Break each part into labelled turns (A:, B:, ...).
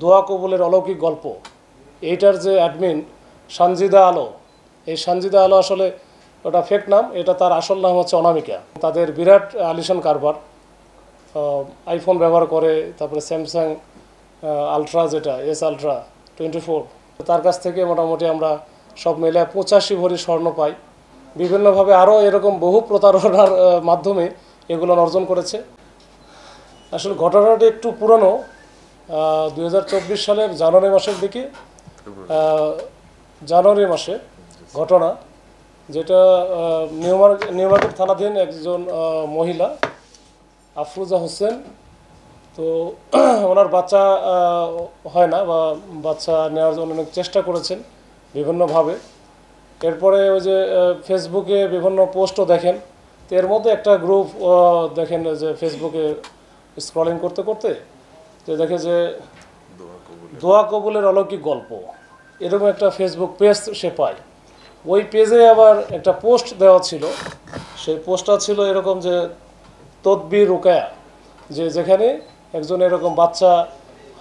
A: দোয়া কবুলের অলৌকিক গল্প, এইটার যে অ্যাডমিন সানজিদা আলো, এই সানজিদা আলো আসলে ওটা ফেক নাম, এটা তার আসল নাম হচ্ছে অনামিকা। তাদের বিরাট আলিশান কারবার, আইফোন ব্যবহার করে, তারপরে স্যামসাং আলট্রা, যেটা S Ultra 24, তার কাছ থেকে মোটামুটি আমরা সব মিলে 85 ভরি স্বর্ণ পাই। বিভিন্নভাবে আরও এরকম বহু প্রতারণার মাধ্যমে এগুলো অর্জন করেছে। আসলে ঘটনাটি একটু পুরনো, 2024 সালের জানুয়ারি মাসের দিকে, জানুয়ারি মাসে ঘটনা, যেটা নিউ মার্কেট থানাধীন একজন মহিলা আফরোজা হোসেন, তো ওনার বাচ্চা হয় না, বা বাচ্চা নেওয়ার জন্য অনেক চেষ্টা করেছেন বিভিন্নভাবে। এরপরে ওই যে ফেসবুকে বিভিন্ন পোস্টও দেখেন, তো এর মধ্যে একটা গ্রুপ দেখেন যে ফেসবুকে স্ক্রলিং করতে করতে তো দেখে যে দোয়া কবুলের অলৌকিক গল্প, এরকম একটা ফেসবুক পেজ সে পায়। ওই পেজে আবার একটা পোস্ট দেওয়া ছিল, সেই পোস্টটা ছিল এরকম যে তদবির রুকায়া, যে যেখানে একজন এরকম বাচ্চা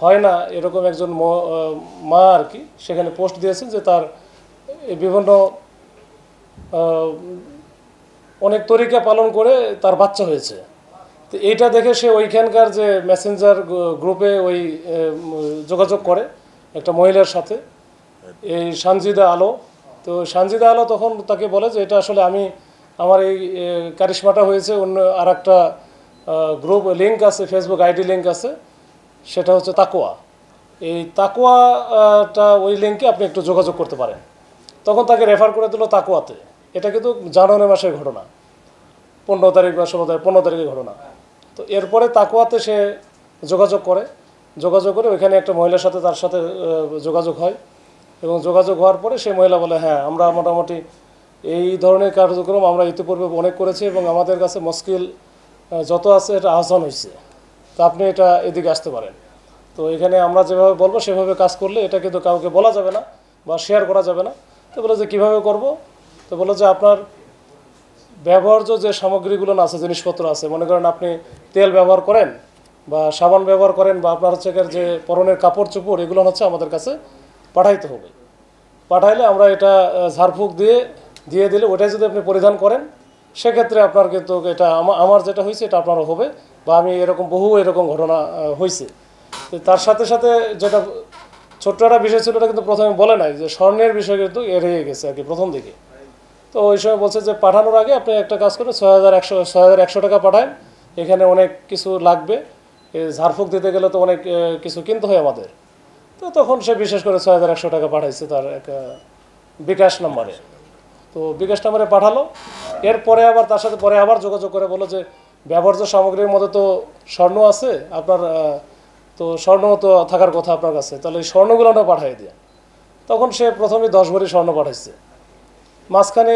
A: হয় না এরকম একজন মা আর কি, সেখানে পোস্ট দিয়েছেন যে তার বিভিন্ন অনেক তরিকা পালন করে তার বাচ্চা হয়েছে। তো এইটা দেখে সে ওইখানকার যে মেসেঞ্জার গ্রুপে ওই যোগাযোগ করে একটা মহিলার সাথে, এই সানজিদা আলো। তো সানজিদা আলো তখন তাকে বলে যে এটা আসলে আমার এই কারিশমাটা হয়েছে অন্য আর একটা গ্রুপ লিঙ্ক আছে, ফেসবুক আইডি লিঙ্ক আছে, সেটা হচ্ছে তাকোয়া। এই তাকোয়াটা ওই লিঙ্কে আপনি একটু যোগাযোগ করতে পারেন। তখন তাকে রেফার করে দিল তাকোয়াতে। এটা কিন্তু জানুয়ারি মাসের ঘটনা, 15 তারিখ বা 15 তারিখের ঘটনা। তো এরপরে তাকোয়াতে সে যোগাযোগ করে ওইখানে একটা মহিলার সাথে তার সাথে যোগাযোগ হয়, এবং যোগাযোগ হওয়ার পরে সেই মহিলা বলে, হ্যাঁ আমরা মোটামুটি এই ধরনের কার্যক্রম আমরা ইতিপূর্বে অনেক করেছি এবং আমাদের কাছে মুশকিল যত আছে এটা আহসান হয়েছে, তো আপনি এটা এদিকে আসতে পারেন। তো এখানে আমরা যেভাবে বলবো সেভাবে কাজ করলে এটা কিন্তু কাউকে বলা যাবে না বা শেয়ার করা যাবে না। তো বলে যে কীভাবে করব, তো বলে যে আপনার ব্যবহার্য যে সামগ্রীগুলো আছে, জিনিসপত্র আছে, মনে করেন আপনি তেল ব্যবহার করেন বা সাবান ব্যবহার করেন বা আপনার হচ্ছে যে পরনের কাপড় চোপড়, এগুলো হচ্ছে আমাদের কাছে পাঠাইতে হবে। পাঠাইলে আমরা এটা ঝাড়ফুঁক দিয়ে দিলে ওটাই যদি আপনি পরিধান করেন, সেক্ষেত্রে আপনার কিন্তু এটা আমার যেটা হয়েছে এটা আপনারও হবে, বা আমি বহু এরকম ঘটনা হয়েছে। তার সাথে সাথে যেটা ছোট্ট একটা বিষয় ছিল, এটা কিন্তু প্রথমে বলে নাই যে স্বর্ণের বিষয় কিন্তু এড়িয়ে গেছে আর কি প্রথম দিকে। তো ওই সময় বলছে যে পাঠানোর আগে আপনি একটা কাজ করেন, 6100 টাকা পাঠান, এখানে অনেক কিছু লাগবে, ঝাড়ফুঁক দিতে গেলে তো অনেক কিছু কিনতে হয় আমাদের। তো তখন সে বিশেষ করে 6100 টাকা পাঠাইছে তার একটা বিকাশ নাম্বারে। তো বিকাশ নাম্বারে পাঠালো। এরপরে আবার তার সাথে পরে আবার যোগাযোগ করে বলো যে ব্যবহার্য সামগ্রীর মধ্যে তো স্বর্ণ আছে আপনার, তো স্বর্ণ তো থাকার কথা আপনার কাছে, তাহলে এই স্বর্ণগুলো আমরা পাঠাই দিয়ে। তখন সে প্রথমে 10 ভরি স্বর্ণ পাঠাইছে। মাঝখানে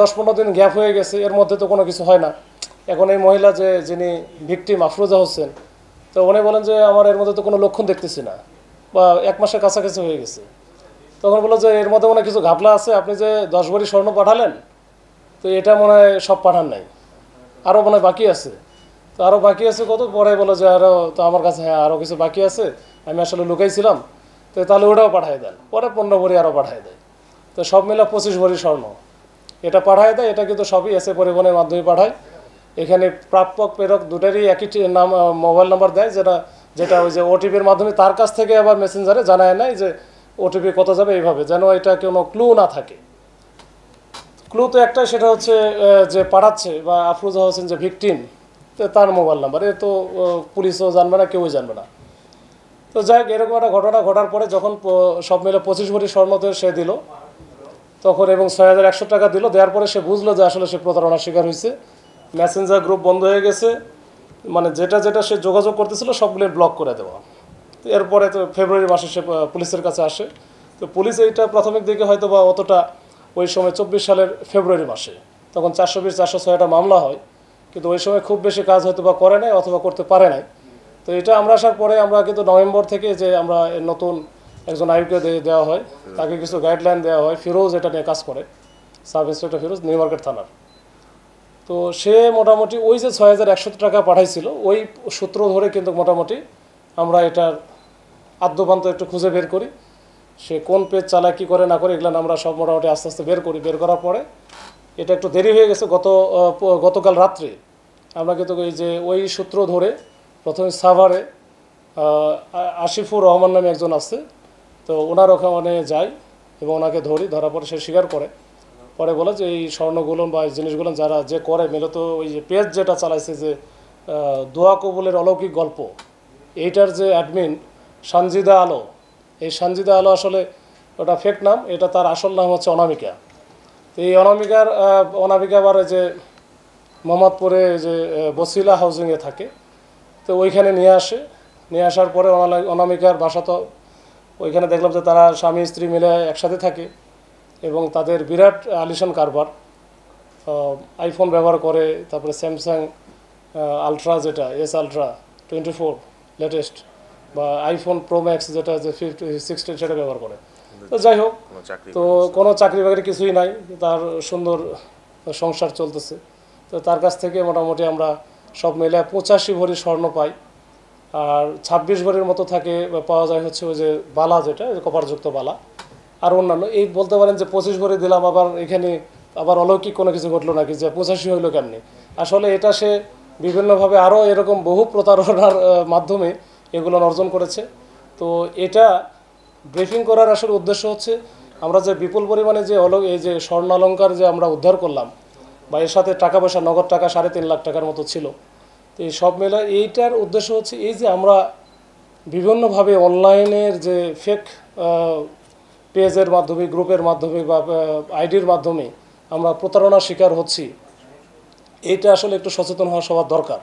A: 10-15 দিন গ্যাপ হয়ে গেছে, এর মধ্যে তো কোনো কিছু হয় না। এখন এই মহিলা যিনি ভিকটিম আফরোজা হোসেন, তো উনি বলেন যে আমার এর মধ্যে তো কোনো লক্ষণ দেখতেছি না, বা 1 মাসের কাছাকাছি হয়ে গেছে। তখন বললো যে এর মধ্যে মনে হয় কিছু ঘাপলা আছে, আপনি যে 10 ভরি স্বর্ণ পাঠালেন, তো এটা মনে হয় সব পাঠান নাই, আরও মনে হয় বাকি আছে। তো আরও বাকি আছে কত, পরে বলো যে আরও তো আমার কাছে হ্যাঁ আরও কিছু বাকি আছে, আমি আসলে লুকাইছিলাম, তো তাহলে ওটাও পাঠাই দেন। পরে 15 ভরি আরও পাঠাই দেয়। তো সব মিলে 25 ভরি স্বর্ণ এটা পাঠায় দেয়। এটা কিন্তু সবই এসএ পরিবহনের মাধ্যমে পাঠায়। এখানে প্রাপক প্রেরক দুটারই একই নাম, মোবাইল নাম্বার দেয়, যেটা ওই যে ওটিপির মাধ্যমে তার কাছ থেকে আবার মেসেঞ্জারে জানায় নাই যে ওটিপি কত যাবে, এইভাবে যেন এটা কোনো ক্লু না থাকে। ক্লু তো একটাই, সেটা হচ্ছে যে পাঠাচ্ছে বা আফরোজা হোসেন যে ভিকটিম, তো তার মোবাইল নাম্বার, এ তো পুলিশও জানবে না, কেউই জানবে না। তো যাই হোক, এরকম একটা ঘটনা ঘটার পরে যখন সব মিলে 25 ভরি স্বর্ণতে সে দিল তখন, এবং 6100 টাকা দিল, দেওয়ার পরে সে বুঝলো যে আসলে সে প্রতারণার শিকার হয়েছে। মেসেঞ্জার গ্রুপ বন্ধ হয়ে গেছে, মানে যেটা সে যোগাযোগ করতেছিল সবগুলো ব্লক করে দেওয়া। তো এরপরে তো ফেব্রুয়ারি মাসে সে পুলিশের কাছে আসে। তো পুলিশ এইটা প্রাথমিক দিকে হয়তো বা অতটা, ওই সময় 24 সালের ফেব্রুয়ারি মাসে তখন 420-406টা মামলা হয়, কিন্তু ওই সময় খুব বেশি কাজ হয়তো বা করে নাই অথবা করতে পারে নাই। তো এটা আমরা আসার পরে আমরা কিন্তু নভেম্বর থেকে যে আমরা নতুন একজন আইউকে দেওয়া হয়, তাকে কিছু গাইডলাইন দেওয়া হয়। ফিরোজ এটা নিয়ে কাজ করে, sub inspector Firoz, new market থানার। তো সে মোটামুটি ওই যে 6100 টাকা পাঠাইছিল, ওই সূত্র ধরে কিন্তু মোটামুটি আমরা এটার আদ্যপান্ত একটু খুঁজে বের করি, সে কোন পেজ চালায়, কী করে না করে, এগুলো আমরা সব মোটামুটি আস্তে আস্তে বের করি। বের করার পরে এটা একটু দেরি হয়ে গেছে গতকাল রাত্রে আমরা কিন্তু এই যে ওই সূত্র ধরে প্রথমে সাভারে আশিফুর রহমান নামে একজন আছে, তো ওনার ওখানে যাই এবং ওনাকে ধরার পরে সে স্বীকার করে, পরে বলে যে এই স্বর্ণগুলো বা এই জিনিসগুলো যারা যে করে মূলত ওই যে পেজ যেটা চালাইছে যে দোয়া কবুলের অলৌকিক গল্প, এইটার যে অ্যাডমিন সানজিদা আলো, এই সানজিদা আলো আসলে ওটা ফেক নাম, এটা তার আসল নাম হচ্ছে অনামিকা। তো এই অনামিকা আবার যে মোহাম্মদপুরে যে বসিলা হাউজিংয়ে থাকে, তো ওইখানে নিয়ে আসার পরে অনামিকার বাসা, তো ওইখানে দেখলাম যে তারা স্বামী স্ত্রী মিলে একসাথে থাকে এবং তাদের বিরাট আলিশান কারবার, আইফোন ব্যবহার করে, তারপরে স্যামসাং আলট্রা, যেটা আলট্রা 24 লেটেস্ট, বা আইফোন প্রো ম্যাক্স যেটা যে 16 সেটা ব্যবহার করে। তো যাই হোক, তো কোনো চাকরি বাকরি কিছুই নাই, তার সুন্দর সংসার চলতেছে। তো তার কাছ থেকে মোটামুটি আমরা সব মিলে 85 ভরি স্বর্ণ পাই, আর 26 ভরির মতো থাকে পাওয়া যায় হচ্ছে ওই যে বালা, যেটা কপারযুক্ত বালা, আর অন্যান্য। এই বলতে পারেন যে 25 ভরি দিলাম, আবার এখানে আবার অলৌকিক কোনো কিছু ঘটলো নাকি যে 85 হইলো কেমনি। আসলে এটা সে বিভিন্নভাবে আরও এরকম বহু প্রতারণার মাধ্যমে এগুলো অর্জন করেছে। তো এটা ব্রিফিং করার আসলে উদ্দেশ্য হচ্ছে আমরা যে বিপুল পরিমাণে যে এই যে স্বর্ণ অলঙ্কার যে আমরা উদ্ধার করলাম, বা এর সাথে টাকা পয়সা, নগদ টাকা 3.5 লাখ টাকার মতো ছিল। তো এই সব মিলে এইটার উদ্দেশ্য হচ্ছে এই যে আমরা বিভিন্নভাবে অনলাইনের যে ফেক পেজের মাধ্যমে, গ্রুপের মাধ্যমে বা আইডির মাধ্যমে আমরা প্রতারণার শিকার হচ্ছি, এইটা আসলে একটু সচেতন হওয়া সবার দরকার।